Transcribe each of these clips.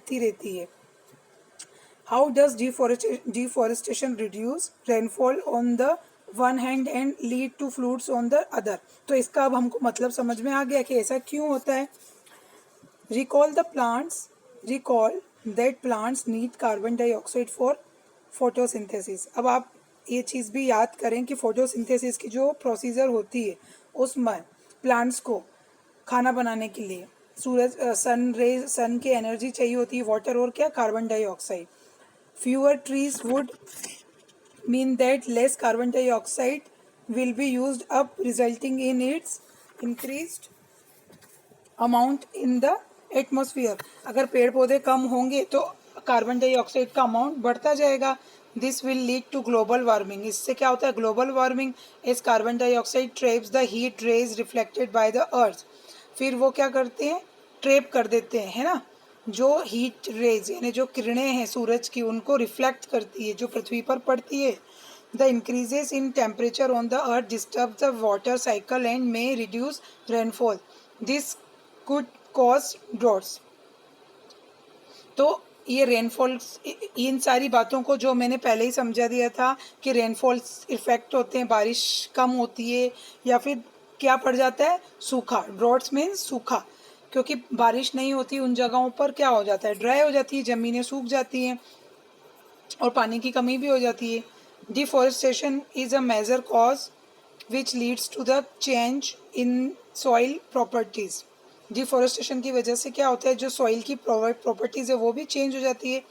बढ़ती रहती है। How does deforestation reduce rainfall on the one hand and lead to floods on the other. तो इसका अब हमको मतलब समझ में आ गया कि ऐसा क्यों होता है। Recall that plants need carbon dioxide for photosynthesis. अब आप ये चीज़ भी याद करें कि फोटोसिंथेसिस की जो प्रोसीजर होती है उसमें प्लांट्स को खाना बनाने के लिए सन की एनर्जी चाहिए होती है, वाटर और क्या, carbon dioxide. Fewer trees would mean that less carbon dioxide will be used up, resulting in its increased amount in the atmosphere। अगर पेड़ पौधे कम होंगे तो कार्बन डाइऑक्साइड का अमाउंट बढ़ता जाएगा। This will lead to global warming. इससे क्या होता है, ग्लोबल वार्मिंग। इस carbon dioxide traps the heat rays reflected by the earth. फिर वो क्या करते हैं, ट्रेप कर देते हैं, है ना, जो हीट रेज यानी जो किरणें हैं सूरज की उनको रिफ्लेक्ट करती है, जो पृथ्वी पर पड़ती है। The increases in temperature on the earth disturb the water cycle and may reduce rainfall. This could cause droughts. तो ये रेनफॉल, इन सारी बातों को जो मैंने पहले ही समझा दिया था कि रेनफॉल इफेक्ट होते हैं, बारिश कम होती है या फिर क्या पड़ जाता है, सूखा। ड्रॉट्स मीन्स सूखा, क्योंकि बारिश नहीं होती उन जगहों पर, क्या हो जाता है, ड्राई हो जाती है, ज़मीनें सूख जाती हैं और पानी की कमी भी हो जाती है। Deforestation is a major cause which leads to the change in soil properties. Deforestation की वजह से क्या होता है, जो सॉइल की प्रॉपर्टीज़ है वो भी चेंज हो जाती है।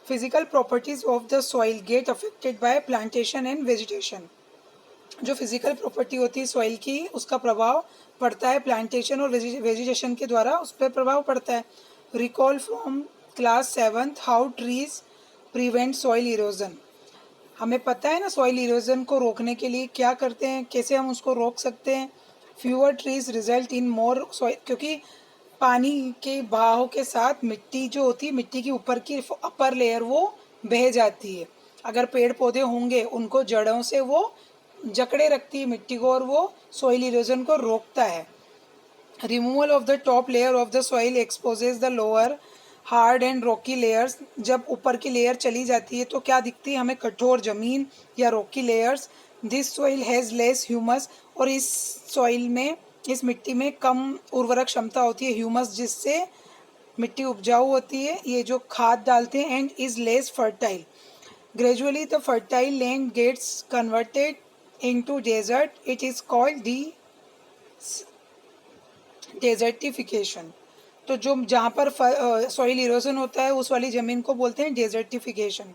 Physical properties of the soil get affected by plantation and vegetation. जो फिजिकल प्रॉपर्टी होती है सॉइल की उसका प्रभाव पड़ता है प्लांटेशन और वेजिटेशन के द्वारा, उस पर प्रभाव पड़ता है। Recall from class 7th how trees prevent soil erosion. हमें पता है ना सॉइल इरोजन को रोकने के लिए क्या करते हैं, कैसे हम उसको रोक सकते हैं। Fewer trees result in more soil, क्योंकि पानी के बहाव के साथ मिट्टी जो होती है, मिट्टी की ऊपर की अपर लेयर वो बह जाती है। अगर पेड़ पौधे होंगे उनको जड़ों से वो जकड़े रखती है मिट्टी को और वो सॉइल इरोजन को रोकता है। Removal of the top layer of the soil exposes the lower hard and Rocky layers. जब ऊपर की लेयर चली जाती है तो क्या दिखती है हमें, कठोर जमीन या Rocky layers. This soil has less humus. और इस सॉइल में, इस मिट्टी में कम उर्वरक क्षमता होती है, ह्यूमस, जिससे मिट्टी उपजाऊ होती है, ये जो खाद डालते हैं। And is less fertile. Gradually the fertile land gets converted into desert. It is called the desertification. तो जो जहाँ पर सॉइल इरोजन होता है उस वाली ज़मीन को बोलते हैं डेजर्टिफिकेशन।